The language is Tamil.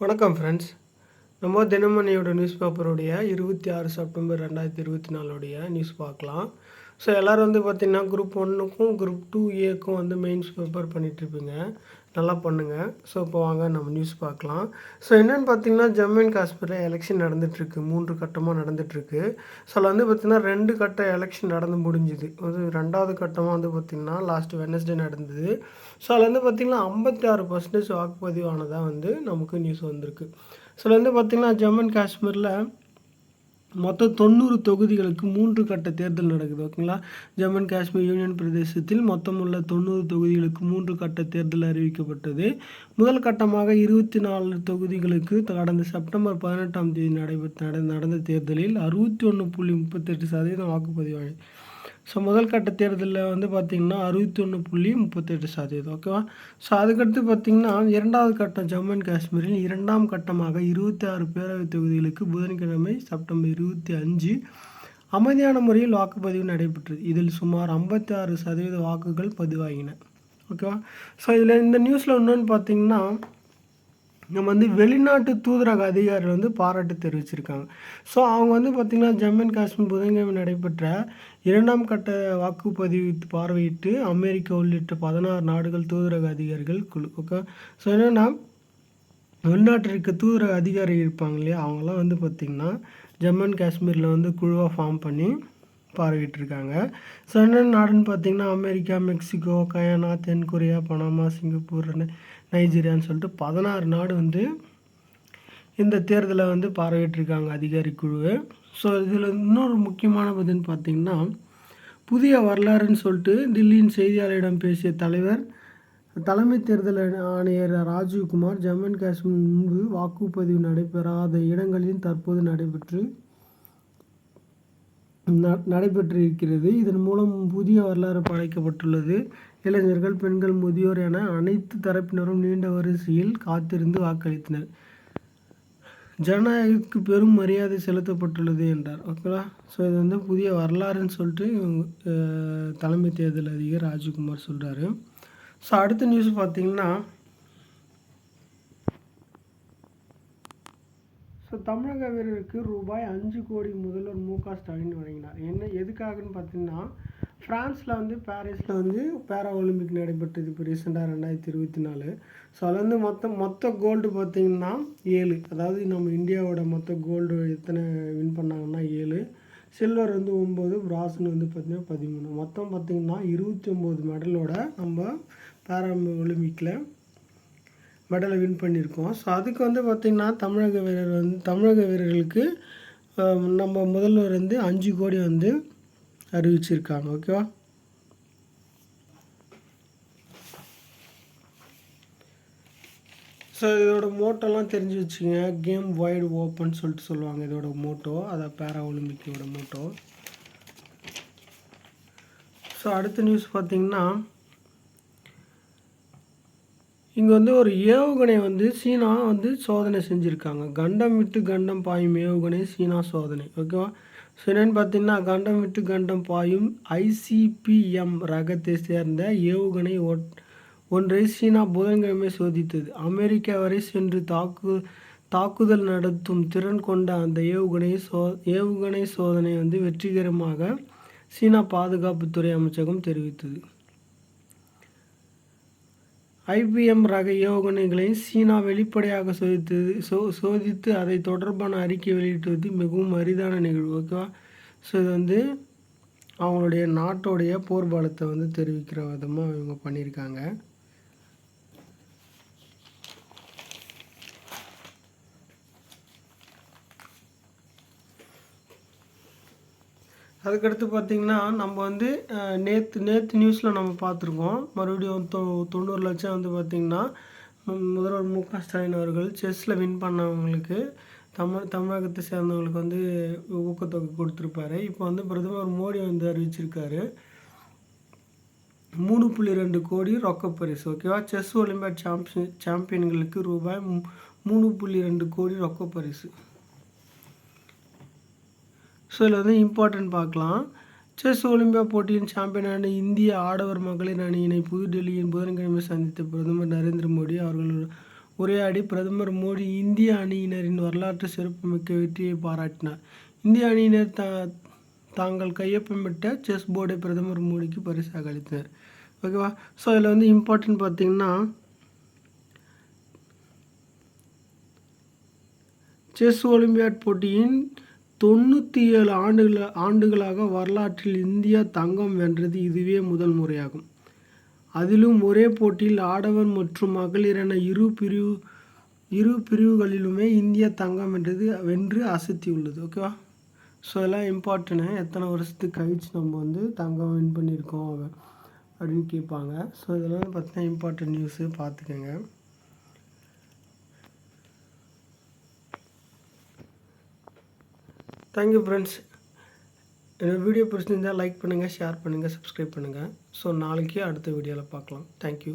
வணக்கம் ஃப்ரெண்ட்ஸ். நம்ம தினமணியோட நியூஸ் பேப்பருடைய 26 செப்டம்பர் 2024 நியூஸ் பார்க்கலாம். ஸோ எல்லோரும் வந்து பார்த்திங்கன்னா குரூப் 1க்கும் குரூப் 2A வந்து மெயின்ஸ் ப்ரிப்பேர் பண்ணிகிட்ருப்பீங்க. நல்லா பண்ணுங்கள். ஸோ இப்போ வாங்க நம்ம நியூஸ் பார்க்கலாம். ஸோ என்னென்னு பார்த்தீங்கன்னா ஜம்மு அண்ட் காஷ்மீரில் எலெக்ஷன் நடந்துகிட்ருக்கு. 3 கட்டமாக நடந்துகிட்ருக்கு. ஸோ அதில் வந்து பார்த்திங்கன்னா 2 கட்ட எலெக்ஷன் நடந்து முடிஞ்சுது. அது 2வது கட்டமாக வந்து பார்த்திங்கன்னா லாஸ்ட் வெட்னஸ்டே நடந்தது. ஸோ அதில் வந்து பார்த்திங்கன்னா 56% வாக்குப்பதிவானதாக வந்து நமக்கு நியூஸ் வந்திருக்கு. ஸோ அதில் வந்து பார்த்திங்கன்னா ஜம்மு அண்ட் காஷ்மீரில் மொத்தம் 90 தொகுதிகளுக்கு 3 கட்ட தேர்தல் நடக்குது. ஓகேங்களா. ஜம்மு அண்ட் காஷ்மீர் யூனியன் பிரதேசத்தில் மொத்தம் உள்ள 90 தொகுதிகளுக்கு 3 கட்ட தேர்தல் அறிவிக்கப்பட்டது. முதல் கட்டமாக 24 தொகுதிகளுக்கு கடந்த செப்டம்பர் 18ஆம் தேதி நடந்த தேர்தலில் 61.38% வாக்குப்பதிவானது. ஸோ முதல் கட்ட தேர்தலில் வந்து பார்த்திங்கன்னா 61.38%. ஓகேவா. ஸோ அதுக்கடுத்து பார்த்திங்கன்னா 2வது கட்டம் ஜம்மு அண்ட் காஷ்மீரில் 2ஆம் கட்டமாக 26 பேரவைத் தொகுதிகளுக்கு புதன்கிழமை செப்டம்பர் 25 அமைதியான முறையில் வாக்குப்பதிவு நடைபெற்றது. இதில் சுமார் 56% வாக்குகள் பதிவாகின. ஓகேவா. ஸோ இதில் இந்த நியூஸில் இன்னொன்று பார்த்திங்கன்னா நம்ம வந்து வெளிநாட்டு தூதரக அதிகாரிகள் வந்து பாராட்டு தெரிவிச்சிருக்காங்க. ஸோ அவங்க வந்து பார்த்திங்கன்னா ஜம்மு அண்ட் காஷ்மீர் புதன்கிழமை நடைபெற்ற 2ஆம் கட்ட வாக்குப்பதிவு பார்வையிட்டு அமெரிக்கா உள்ளிட்ட 16 நாடுகள் தூதரக அதிகாரிகள் குழு. ஓகே. ஸோ என்னென்னா வெளிநாட்டில் இருக்க தூதரக அதிகாரிகள் இருப்பாங்க இல்லையா, அவங்களாம் வந்து பார்த்திங்கன்னா ஜம்மு அண்ட் காஷ்மீரில் வந்து குழுவாக ஃபார்ம் பண்ணி பார்வையிட்டிருக்காங்க. ஸோ என்னென்ன நாடுன்னு பார்த்திங்கன்னா அமெரிக்கா, மெக்சிகோ, கயானா, தென்கொரியா, பனாமா, சிங்கப்பூர், நைஜீரியான்னு சொல்லிட்டு 16 நாடு வந்து இந்த தேர்தலை வந்து பார்வையிட்டிருக்காங்க அதிகாரி குழு. ஸோ இதில் இன்னொரு முக்கியமான பதின்னு பார்த்திங்கன்னா புதிய வரலாறுன்னு சொல்லிட்டு தில்லியின் செய்தியாளரிடம் பேசிய தலைமை தேர்தல் ஆணையர் ராஜீவ்குமார் ஜம்மு அண்ட் காஷ்மீர் முன்பு வாக்குப்பதிவு நடைபெறாத இடங்களில் தற்போது நடைபெற்று இருக்கிறது. இதன் மூலம் புதிய வரலாறு படைக்கப்பட்டுள்ளது. இளைஞர்கள், பெண்கள், முதியோர் என அனைத்து தரப்பினரும் நீண்ட வரிசையில் காத்திருந்து வாக்களித்தனர். ஜனநாயகத்துக்கு பெரும் மரியாதை செலுத்தப்பட்டுள்ளது என்றார். ஓகேவா. ஸோ இது வந்து புதிய வரலாறுன்னு சொல்லிட்டு தலைமை தேர்தல் அதிகாரி ராஜீவ்குமார் சொல்கிறாரு. ஸோ அடுத்த நியூஸ் பார்த்திங்கன்னா ஸோ தமிழக வீரருக்கு ரூபாய் 5 கோடி முதல்வர் மு.க. ஸ்டாலின் வழங்கினார். எதுக்காகன்னு பார்த்தீங்கன்னா ஃப்ரான்ஸில் வந்து பாரிஸில் வந்து பேரா ஒலிம்பிக் நடைபெற்றது இப்போ ரீசெண்டாக 2024. ஸோ அதில் வந்து மொத்த கோல்டு பார்த்திங்கன்னா 7. அதாவது நம்ம இந்தியாவோட மொத்த கோல்டு எத்தனை வின் பண்ணாங்கன்னா 7, சில்வர் வந்து 9, பிராஸ்ன்னு வந்து பார்த்திங்கன்னா 13. மொத்தம் பார்த்திங்கன்னா 29 மெடலோட நம்ம பேரா ஒலிம்பிக்கில் மெடலை வின் பண்ணியிருக்கோம். ஸோ அதுக்கு வந்து பார்த்திங்கன்னா தமிழக வீரர்களுக்கு நம்ம முதல்வர் வந்து 5 கோடி வந்து அறிவிச்சிருக்காங்க. ஓகேவா. ஸோ இதோட மோட்டோலாம் தெரிஞ்சு வச்சுக்கோங்க. கேம் வைடு ஓப்பன் சொல்லிட்டு சொல்லுவாங்க இதோட மோட்டோ. அதான் பேரா ஒலிம்பிக்கோட மோட்டோ. ஸோ அடுத்த நியூஸ் பார்த்திங்கன்னா இங்கே வந்து ஒரு ஏவுகணை வந்து சீனா வந்து சோதனை செஞ்சுருக்காங்க. கண்டம் விட்டு கண்டம் பாயும் ஏவுகணை சீனா சோதனை. ஓகேவா. ஸோ என்னென்னு பார்த்தீங்கன்னா கண்டம் விட்டு கண்டம் பாயும் ICBM ரகத்தை சேர்ந்த ஏவுகணை ஒன்றை சீனா புதன்கிழமை சோதித்தது. அமெரிக்கா வரை சென்று தாக்குதல் நடத்தும் திறன் கொண்ட அந்த ஏவுகணை சோதனை வந்து வெற்றிகரமாக சீனா பாதுகாப்புத்துறை அமைச்சகம் தெரிவித்தது. ICBM ரக ஏவுகணைகளை சீனா வெளிப்படையாக சோதித்து அதை தொடர்பான அறிக்கை வெளியிட்டுவது மிகவும் அரிதான நிகழ்வு. ஓகேவா. ஸோ இது வந்து அவங்களுடைய நாட்டோடைய போர்பலத்தை வந்து தெரிவிக்கிற விதமாக இவங்க பண்ணியிருக்காங்க. அதுக்கடுத்து பார்த்திங்கன்னா நம்ம வந்து நேற்று நியூஸில் நம்ம பார்த்துருக்கோம். மறுபடியும் 90 லட்சம் வந்து பார்த்திங்கன்னா முதல்வர் மு.க. ஸ்டாலின் அவர்கள் செஸ்ஸில் வின் பண்ணவங்களுக்கு தமிழகத்தை சேர்ந்தவங்களுக்கு வந்து ஊக்கத்தொகை கொடுத்துருப்பாரு. இப்போ வந்து பிரதமர் மோடி வந்து அறிவிச்சிருக்காரு 3.2 கோடி ரொக்கப்பரிசு. ஓகேவா. செஸ் ஒலிம்பியாட் சாம்பியன்களுக்கு ரூபாய் 3.2 கோடி ரொக்கப்பரிசு. ஸோ இதில் வந்து இம்பார்ட்டன்ட் பார்க்கலாம். செஸ் ஒலிம்பியா போட்டியின் சாம்பியனான இந்திய ஆடவர் மகளிர் அணியினை புதுடெல்லியின் புதன்கிழமை சந்தித்த பிரதமர் நரேந்திர மோடி அவர்கள் உரையாடி பிரதமர் மோடி இந்திய அணியினரின் வரலாற்று சிறப்புமிக்க வெற்றியை பாராட்டினார். இந்திய அணியினர் தாங்கள் கையொப்பமிட்ட செஸ் போர்டை பிரதமர் மோடிக்கு பரிசாக அளித்தனர். ஓகேவா? ஸோ இதில் வந்து இம்பார்ட்டன்ட் பார்த்திங்கன்னா, செஸ் ஒலிம்பியாட் போட்டியின் 97 ஆண்டுகளாக வரலாற்றில் இந்தியா தங்கம் வென்றது இதுவே முதல் முறையாகும். அதிலும் ஒரே போட்டியில் ஆடவர் மற்றும் மகளிர் என இரு பிரிவுகளிலுமே இந்தியா தங்கம் வென்று அசத்தியுள்ளது. ஓகேவா? ஸோ இதெல்லாம் இம்பார்ட்டன்ட்டு. எத்தனை வருஷத்துக்கு கழிச்சு நம்ம வந்து தங்கம் வின் பண்ணியிருக்கோம் அப்படின்னு கேட்பாங்க. ஸோ இதெல்லாம் பார்த்தீங்கன்னா இம்பார்ட்டன்ட் நியூஸு, பார்த்துக்கோங்க. Thank you friends. என்னோடய வீடியோ பிடிச்சிருந்தால் லைக் பண்ணுங்கள், ஷேர் பண்ணுங்கள், சப்ஸ்கிரைப் பண்ணுங்கள். ஸோ நாளைக்கு அடுத்த வீடியோவில் பார்க்கலாம். தேங்க்யூ.